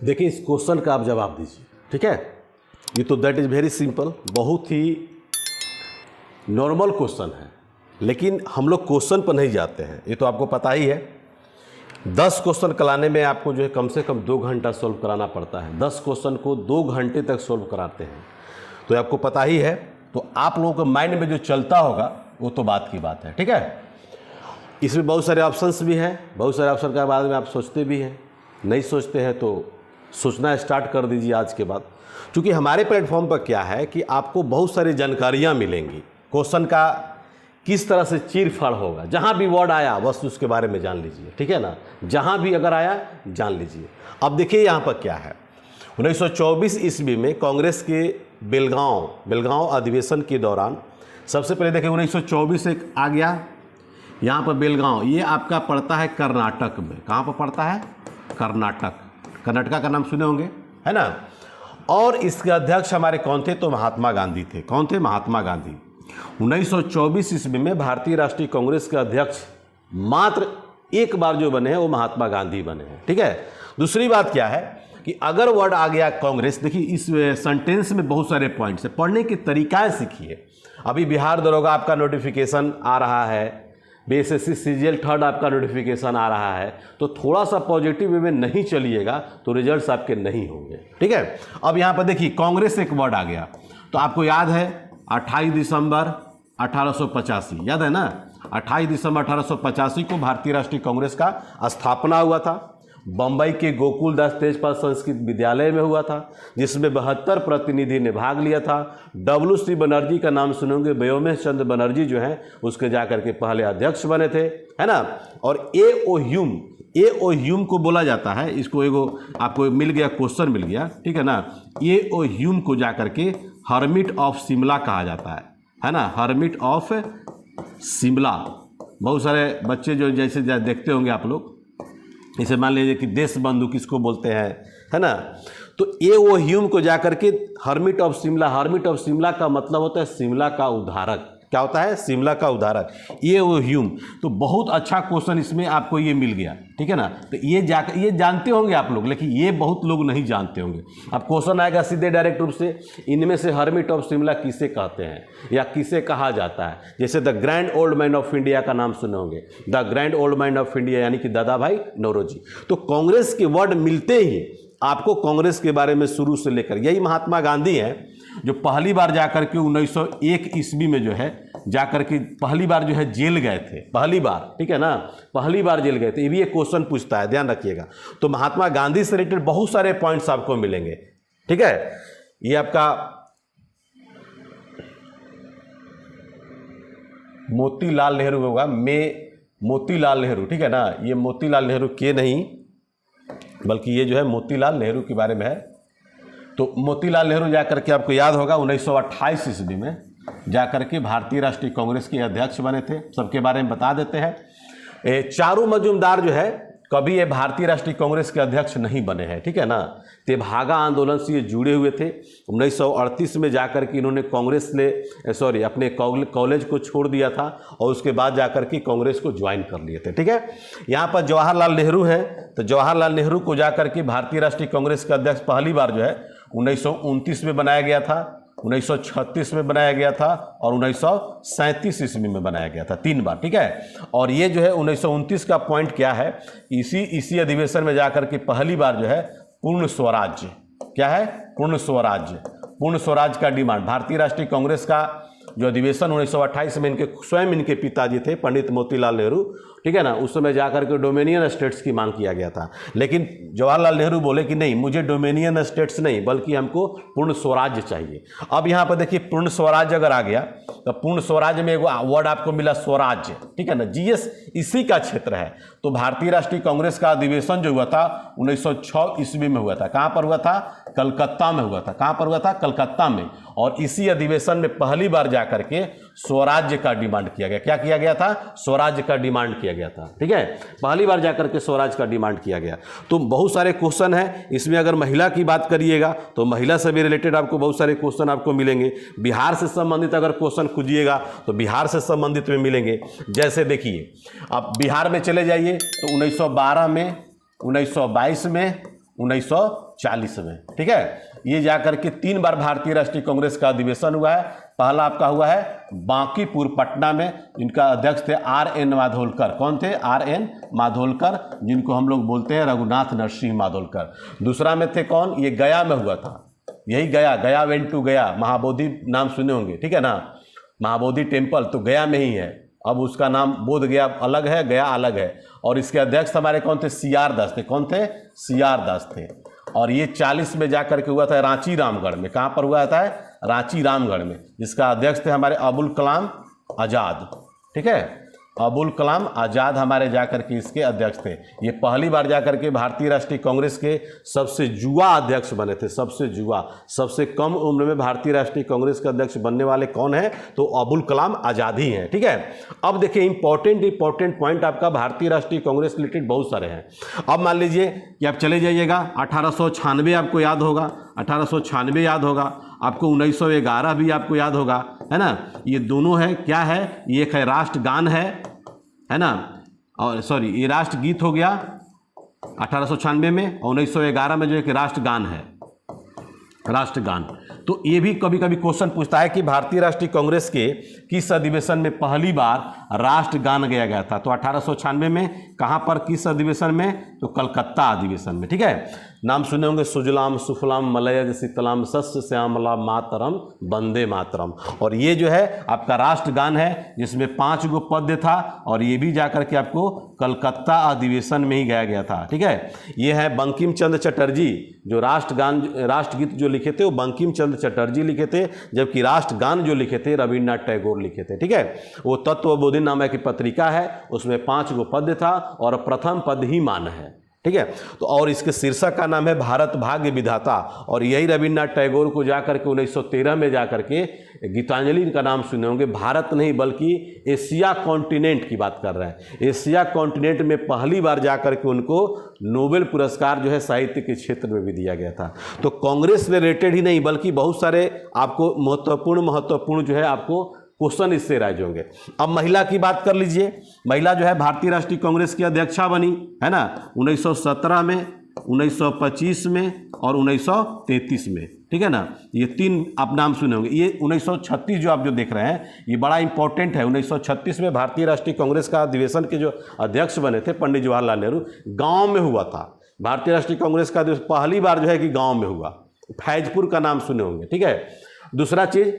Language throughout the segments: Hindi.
देखिए इस क्वेश्चन का आप जवाब दीजिए, ठीक है। ये तो दैट इज़ वेरी सिंपल, बहुत ही नॉर्मल क्वेश्चन है, लेकिन हम लोग क्वेश्चन पर नहीं जाते हैं, ये तो आपको पता ही है। 10 क्वेश्चन कराने में आपको जो है कम से कम 2 घंटा सॉल्व कराना पड़ता है। 10 क्वेश्चन को 2 घंटे तक सॉल्व कराते हैं, तो आपको पता ही है। तो आप लोगों के माइंड में जो चलता होगा वो तो बात की बात है, ठीक है। इसमें बहुत सारे ऑप्शंस भी हैं, बहुत सारे ऑप्शन के बारे में आप सोचते भी हैं, नहीं सोचते हैं तो सोचना स्टार्ट कर दीजिए आज के बाद। क्योंकि हमारे प्लेटफॉर्म पर क्या है कि आपको बहुत सारी जानकारियाँ मिलेंगी, क्वेश्चन का किस तरह से चीर फाड़ होगा, जहाँ भी वर्ड आया बस उसके बारे में जान लीजिए, ठीक है ना। जहाँ भी अगर आया जान लीजिए। अब देखिए यहाँ पर क्या है, 1924 ईस्वी में कांग्रेस के बेलगांव अधिवेशन के दौरान, सबसे पहले देखिए 1924 एक आ गया यहाँ पर बेलगांव, ये आपका पड़ता है कर्नाटक में। कहाँ पर पड़ता है? कर्नाटका का नाम सुने होंगे, है ना। और इसके अध्यक्ष हमारे कौन थे? तो महात्मा गांधी थे। कौन थे? महात्मा गांधी। 1924 ईस्वी में भारतीय राष्ट्रीय कांग्रेस के अध्यक्ष मात्र एक बार जो बने हैं वो महात्मा गांधी बने हैं, ठीक है। दूसरी बात क्या है कि अगर वर्ड आ गया कांग्रेस, देखिए इस सेंटेंस में बहुत सारे पॉइंट्स है, पढ़ने की तरीकाएं सीखिए। अभी बिहार दरोगा आपका नोटिफिकेशन आ रहा है, बीएसएससी सीजीएल 3rd आपका नोटिफिकेशन आ रहा है, तो थोड़ा सा पॉजिटिव वे में नहीं चलिएगा तो रिजल्ट्स आपके नहीं होंगे, ठीक है। अब यहाँ पर देखिए कांग्रेस एक वर्ड आ गया, तो आपको याद है 28 दिसंबर 1885, याद है ना। 28 दिसंबर 1885 को भारतीय राष्ट्रीय कांग्रेस का स्थापना हुआ था। बम्बई के गोकुलदास तेजपाल संस्कृत विद्यालय में हुआ था, जिसमें 72 प्रतिनिधि ने भाग लिया था। WC बनर्जी का नाम सुनोगे, व्योमेश चंद्र बनर्जी जो हैं उसके जाकर के पहले अध्यक्ष बने थे, है ना। और A.O. ह्यूम को बोला जाता है, इसको एगो आपको मिल गया, क्वेश्चन मिल गया, ठीक है ना। A.O. ह्यूम को जाकर के हर्मिट ऑफ शिमला कहा जाता है ना, हर्मिट ऑफ शिमला। बहुत सारे बच्चे जो जैसे देखते होंगे आप लोग, इसे मान लीजिए कि देश बंधु किसको बोलते हैं, है ना। तो A.O. ह्यूम को जाकर के हर्मिट ऑफ शिमला का मतलब होता है शिमला का उद्धारक। क्या होता है? शिमला का उद्धारक, A.O. ह्यूम। तो बहुत अच्छा क्वेश्चन इसमें आपको ये मिल गया, ठीक है ना। तो ये जानते होंगे आप लोग, लेकिन ये बहुत लोग नहीं जानते होंगे। अब क्वेश्चन आएगा सीधे डायरेक्ट रूप से, इनमें से हर्मिट ऑफ शिमला किसे कहते हैं या किसे कहा जाता है। जैसे the grand old man of India का नाम सुने होंगे, the grand old man of India यानी कि दादा भाई नौरोजी। तो कांग्रेस के वर्ड मिलते ही आपको कांग्रेस के बारे में शुरू से लेकर, यही महात्मा गांधी हैं जो पहली बार जाकर के 1901 ईस्वी में जो है जाकर के पहली बार जो है जेल गए थे, पहली बार, ठीक है ना, पहली बार जेल गए थे। ये भी एक क्वेश्चन पूछता है, ध्यान रखिएगा। तो महात्मा गांधी से रिलेटेड बहुत सारे पॉइंट्स आपको मिलेंगे, ठीक है। ये आपका मोतीलाल नेहरू होगा, मोतीलाल नेहरू, ठीक है ना। ये मोतीलाल नेहरू के नहीं, बल्कि ये जो है मोतीलाल नेहरू के बारे में है। तो मोतीलाल नेहरू जाकर के आपको याद होगा 1928 ईस्वी में जाकर के भारतीय राष्ट्रीय कांग्रेस के अध्यक्ष बने थे। सबके बारे में बता देते हैं। चारू मजूमदार जो है कभी ये भारतीय राष्ट्रीय कांग्रेस के अध्यक्ष नहीं बने हैं, ठीक है ना। तेभागा आंदोलन से ये जुड़े हुए थे। 1938 में जाकर के इन्होंने अपने कॉलेज को छोड़ दिया था और उसके बाद जाकर के कांग्रेस को ज्वाइन कर लिए थे, ठीक है। यहाँ पर जवाहरलाल नेहरू हैं, तो जवाहरलाल नेहरू को जाकर के भारतीय राष्ट्रीय कांग्रेस का अध्यक्ष पहली बार जो है 1929 में बनाया गया था, 1936 में बनाया गया था और 1937 ईस्वी में बनाया गया था, 3 बार, ठीक है। और ये जो है 1929 का पॉइंट क्या है, इसी अधिवेशन में जाकर के पहली बार जो है पूर्ण स्वराज्य, क्या है? पूर्ण स्वराज्य का डिमांड। भारतीय राष्ट्रीय कांग्रेस का जो अधिवेशन 1928 में इनके पिताजी थे पंडित मोतीलाल नेहरू, ठीक है ना, उस समय जाकर के डोमिनियन स्टेट्स की मांग किया गया था। लेकिन जवाहरलाल नेहरू बोले कि नहीं, मुझे डोमिनियन स्टेट्स नहीं बल्कि हमको पूर्ण स्वराज्य चाहिए। अब यहाँ पर देखिए पूर्ण स्वराज्य अगर आ गया तो पूर्ण स्वराज्य में एक वर्ड आपको मिला स्वराज्य, ठीक है ना। जीएस इसी का क्षेत्र है। तो भारतीय राष्ट्रीय कांग्रेस का अधिवेशन जो हुआ था 1906 ईस्वी में हुआ था। कहाँ पर हुआ था? कलकत्ता में हुआ था। कहाँ पर हुआ था? कलकत्ता में। और इसी अधिवेशन में पहली बार जाकर के स्वराज्य का डिमांड किया गया। क्या किया गया था? स्वराज्य का डिमांड किया गया था, ठीक है। पहली बार जाकर के स्वराज्य का डिमांड किया गया। तो बहुत सारे क्वेश्चन हैं इसमें। अगर महिला की बात करिएगा तो महिला से भी रिलेटेड आपको बहुत सारे क्वेश्चन आपको मिलेंगे। बिहार से संबंधित अगर क्वेश्चन खोजिएगा तो बिहार से संबंधित में मिलेंगे। जैसे देखिए आप बिहार में चले जाइए तो 1912 में, 1922 में, 1940 में, ठीक है। ये जाकर के 3 बार भारतीय राष्ट्रीय कांग्रेस का अधिवेशन हुआ है। पहला आपका हुआ है बांकीपुर पटना में, जिनका अध्यक्ष थे RN माधोलकर। कौन थे? RN माधोलकर, जिनको हम लोग बोलते हैं रघुनाथ नरसिंह माधोलकर। दूसरा में थे कौन? ये गया में हुआ था, यही गया वेंट टू गया, महाबोधि नाम सुने होंगे, ठीक है ना, महाबोधि टेम्पल तो गया में ही है। अब उसका नाम बोध गया अलग है, गया अलग है। और इसके अध्यक्ष हमारे कौन थे? CR दास थे। कौन थे? CR दास थे। और ये 40 में जाकर के हुआ था रांची रामगढ़ में। कहाँ पर हुआ था? रांची रामगढ़ में, जिसका अध्यक्ष थे हमारे अबुल कलाम आज़ाद, ठीक है। अबुल कलाम आज़ाद हमारे जाकर के इसके अध्यक्ष थे। ये पहली बार जाकर के भारतीय राष्ट्रीय कांग्रेस के सबसे युवा अध्यक्ष बने थे, सबसे युवा, सबसे कम उम्र में भारतीय राष्ट्रीय कांग्रेस के अध्यक्ष बनने वाले कौन है? तो अबुल कलाम आज़ाद ही हैं, ठीक है। अब देखिए इंपॉर्टेंट पॉइंट आपका भारतीय राष्ट्रीय कांग्रेस रिलेटेड बहुत सारे हैं। अब मान लीजिए कि आप चले जाइएगा 1896 आपको याद होगा, 1896 याद होगा आपको, 1911 भी आपको याद होगा, है ना। ये दोनों है, क्या है? ये एक है राष्ट्रगान है ना, और सॉरी ये राष्ट्रगीत हो गया 1896 में, और 1911 में जो है कि राष्ट्रगान है, राष्ट्रगान। तो ये भी कभी कभी क्वेश्चन पूछता है कि भारतीय राष्ट्रीय कांग्रेस के किस अधिवेशन में पहली बार राष्ट्रगान गाया गया था? तो 1896 में कहाँ पर, किस अधिवेशन में? तो कलकत्ता अधिवेशन में, ठीक है। नाम सुने होंगे, सुजलाम सुफलाम मलयज शीतलाम शस्य श्यामलाम मातरम वंदे मातरम। और ये जो है आपका राष्ट्रगान है, जिसमें 5 गो पद्य था, और ये भी जाकर के आपको कलकत्ता अधिवेशन में ही गाया गया था, ठीक है। ये है बंकिम चंद्र चटर्जी, जो राष्ट्रगीत जो लिखे थे वो बंकिम चंद्र चटर्जी लिखे थे, जबकि राष्ट्रगान जो लिखे थे रविन्द्रनाथ टैगोर लिखे थे, ठीक है। वो तत्वबोधिनी नामक की पत्रिका है, उसमें 5 गो पद्य था और प्रथम पद ही मान है, ठीक है। तो और इसके शीर्षक का नाम है भारत भाग्य विधाता, और यही रविन्द्रनाथ टैगोर को जाकर के 1913 में जाकर के गीतांजलि का नाम सुने होंगे। भारत नहीं बल्कि एशिया कॉन्टिनेंट की बात कर रहे हैं। एशिया कॉन्टिनेंट में पहली बार जाकर के उनको नोबेल पुरस्कार जो है साहित्य के क्षेत्र में भी दिया गया था। तो कांग्रेस रिलेटेड ही नहीं बल्कि बहुत सारे आपको महत्वपूर्ण जो है आपको क्वेश्चन इससे राइज होंगे। अब महिला की बात कर लीजिए। महिला जो है भारतीय राष्ट्रीय कांग्रेस की अध्यक्षा बनी, है ना, 1917 में, 1925 में और 1933 में, ठीक है ना। ये 3 आप नाम सुने होंगे। ये 1936 जो आप जो देख रहे हैं ये बड़ा इंपॉर्टेंट है। 1936 में भारतीय राष्ट्रीय कांग्रेस का अधिवेशन के जो अध्यक्ष बने थे पंडित जवाहरलाल नेहरू, गाँव में हुआ था। भारतीय राष्ट्रीय कांग्रेस का पहली बार जो है कि गाँव में हुआ। फैजपुर का नाम सुने होंगे, ठीक है। दूसरा चीज़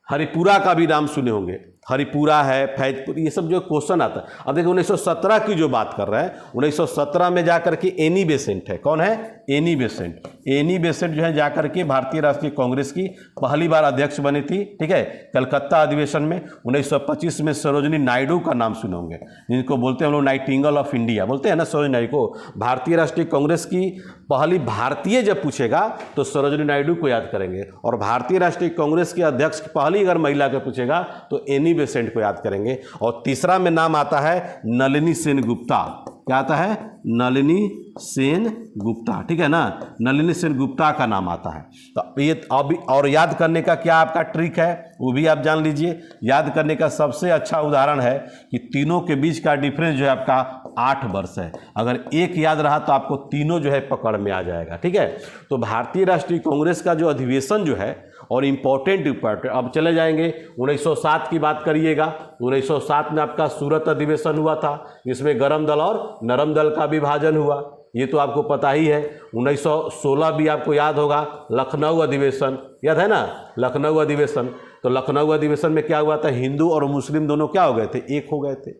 हरिपुरा का भी नाम सुने होंगे, हरिपुरा है, फैजपुर, ये सब जो क्वेश्चन आता है। अब देखिए 1917 की जो बात कर रहे हैं, 1917 में जाकर के एनी बेसेंट है। कौन है? Annie Besant. एनी बेसेंट जो है जाकर के भारतीय राष्ट्रीय कांग्रेस की पहली बार अध्यक्ष बनी थी, ठीक है, कलकत्ता अधिवेशन में। 1925 में सरोजिनी नायडू का नाम सुने होंगे, जिनको बोलते हैं हम लोग नाइटिंगेल ऑफ इंडिया, बोलते हैं ना सरोजिनी नायडू को। भारतीय राष्ट्रीय कांग्रेस की पहली भारतीय जब पूछेगा तो सरोजिनी नायडू को याद करेंगे, और भारतीय राष्ट्रीय कांग्रेस के अध्यक्ष की पहली अगर महिला को पूछेगा तो एनी बेसेंट को याद करेंगे। और तीसरा में नाम आता है नलिनी सेन गुप्ता। क्या आता है? नलिनी सेन गुप्ता, ठीक है ना, नलिनी सेन गुप्ता का नाम आता है। तो ये अभी और याद करने का क्या आपका ट्रिक है वो भी आप जान लीजिए। याद करने का सबसे अच्छा उदाहरण है कि तीनों के बीच का डिफरेंस जो है आपका 8 वर्ष है। अगर एक याद रहा तो आपको तीनों जो है पकड़ में आ जाएगा, ठीक है। तो भारतीय राष्ट्रीय कांग्रेस का जो अधिवेशन जो है और इम्पोर्टेंट अब चले जाएंगे 1907 की बात करिएगा। 1907 में आपका सूरत अधिवेशन हुआ था, जिसमें गरम दल और नरम दल का विभाजन हुआ, ये तो आपको पता ही है। 1916 भी आपको याद होगा, लखनऊ अधिवेशन, याद है ना, लखनऊ अधिवेशन। तो लखनऊ अधिवेशन में क्या हुआ था? हिंदू और मुस्लिम दोनों क्या हो गए थे? एक हो गए थे,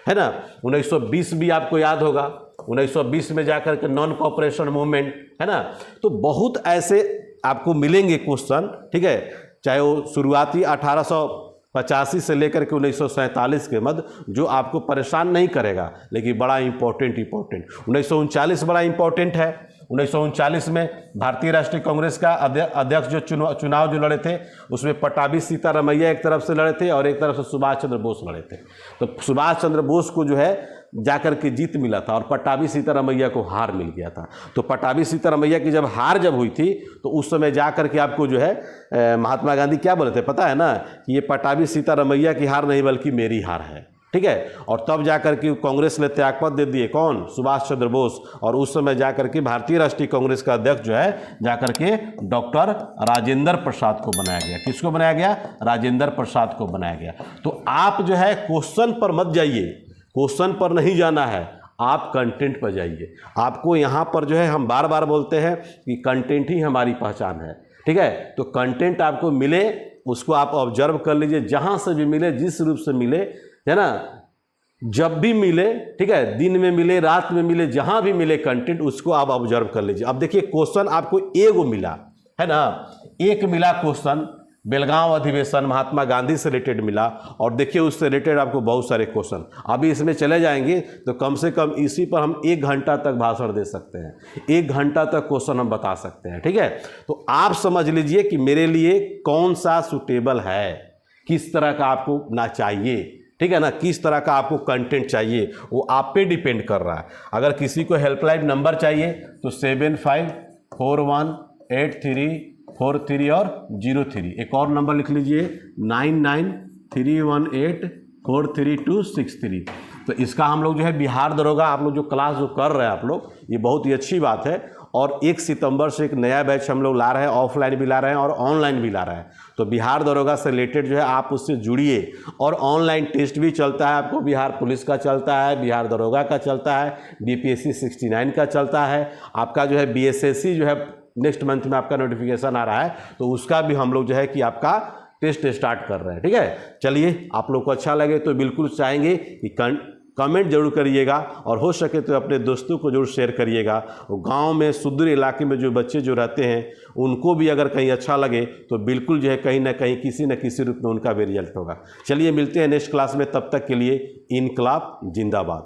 है ना। 1920 भी आपको याद होगा, 1920 में जाकर के नॉन कोऑपरेशन मूवमेंट, है ना। तो बहुत ऐसे आपको मिलेंगे क्वेश्चन, ठीक है, चाहे वो शुरुआती 1885 से लेकर के 1947 के मध्य, जो आपको परेशान नहीं करेगा, लेकिन बड़ा इंपॉर्टेंट 1939 बड़ा इंपॉर्टेंट है। 1939 में भारतीय राष्ट्रीय कांग्रेस का अध्यक्ष जो चुनाव जो लड़े थे, उसमें पट्टाभी सीतारामैया एक तरफ से लड़े थे और एक तरफ से सुभाष चंद्र बोस लड़े थे। तो सुभाष चंद्र बोस को जो है जाकर के जीत मिला था और पट्टाभी सीतारामैया को हार मिल गया था। तो पट्टाभी सीतारामैया की जब हार हुई थी तो उस समय जाकर के आपको जो है महात्मा गांधी क्या बोले थे पता है ना, कि ये पट्टाभी सीतारामैया की हार नहीं बल्कि मेरी हार है, ठीक है। और तब जाकर के कांग्रेस ने त्यागपत्र दे दिए, कौन, सुभाष चंद्र बोस, और उस समय जाकर के भारतीय राष्ट्रीय कांग्रेस का अध्यक्ष जो है जाकर के डॉक्टर राजेंद्र प्रसाद को बनाया गया। किसको बनाया गया? राजेंद्र प्रसाद को बनाया गया। तो आप जो है क्वेश्चन पर मत जाइए, क्वेश्चन पर नहीं जाना है, आप कंटेंट पर जाइए। आपको यहाँ पर जो है हम बार बार बोलते हैं कि कंटेंट ही हमारी पहचान है, ठीक है। तो कंटेंट आपको मिले, उसको आप ऑब्जर्व कर लीजिए, जहाँ से भी मिले, जिस रूप से मिले, है ना, जब भी मिले, ठीक है, दिन में मिले, रात में मिले, जहाँ भी मिले कंटेंट, उसको आप ऑब्जर्व कर लीजिए। अब देखिए क्वेश्चन आपको एगो मिला है ना, एक मिला क्वेश्चन बेलगांव अधिवेशन महात्मा गांधी से रिलेटेड मिला, और देखिए उससे रिलेटेड आपको बहुत सारे क्वेश्चन, अभी इसमें चले जाएंगे तो कम से कम इसी पर हम 1 घंटा तक भाषण दे सकते हैं, 1 घंटा तक क्वेश्चन हम बता सकते हैं, ठीक है। तो आप समझ लीजिए कि मेरे लिए कौन सा सूटेबल है, किस तरह का आपको ना चाहिए, ठीक है ना, किस तरह का आपको कंटेंट चाहिए, वो आप पे डिपेंड कर रहा है। अगर किसी को हेल्पलाइन नंबर चाहिए तो 75418343 और 03, एक और नंबर लिख लीजिए 9931843263। तो इसका हम लोग जो है बिहार दरोगा, आप लोग जो क्लास जो कर रहे हैं आप लोग, ये बहुत ही अच्छी बात है। और 1 सितंबर से एक नया बैच हम लोग ला रहे हैं, ऑफलाइन भी ला रहे हैं और ऑनलाइन भी ला रहे हैं। तो बिहार दरोगा से रिलेटेड जो है आप उससे जुड़िए, और ऑनलाइन टेस्ट भी चलता है, आपको बिहार पुलिस का चलता है, बिहार दरोगा का चलता है, BPSC 69 का चलता है, आपका जो है BSSC जो है नेक्स्ट मंथ में आपका नोटिफिकेशन आ रहा है, तो उसका भी हम लोग जो है कि आपका टेस्ट स्टार्ट कर रहे हैं, ठीक है। चलिए, आप लोग को अच्छा लगे तो बिल्कुल चाहेंगे कि कमेंट जरूर करिएगा, और हो सके तो अपने दोस्तों को जरूर शेयर करिएगा। गांव में सुदूर इलाके में जो बच्चे जो रहते हैं उनको भी अगर कहीं अच्छा लगे तो बिल्कुल जो है कहीं ना कहीं किसी न किसी रूप में उनका भी रिजल्ट होगा। चलिए मिलते हैं नेक्स्ट क्लास में, तब तक के लिए इनकलाब जिंदाबाद।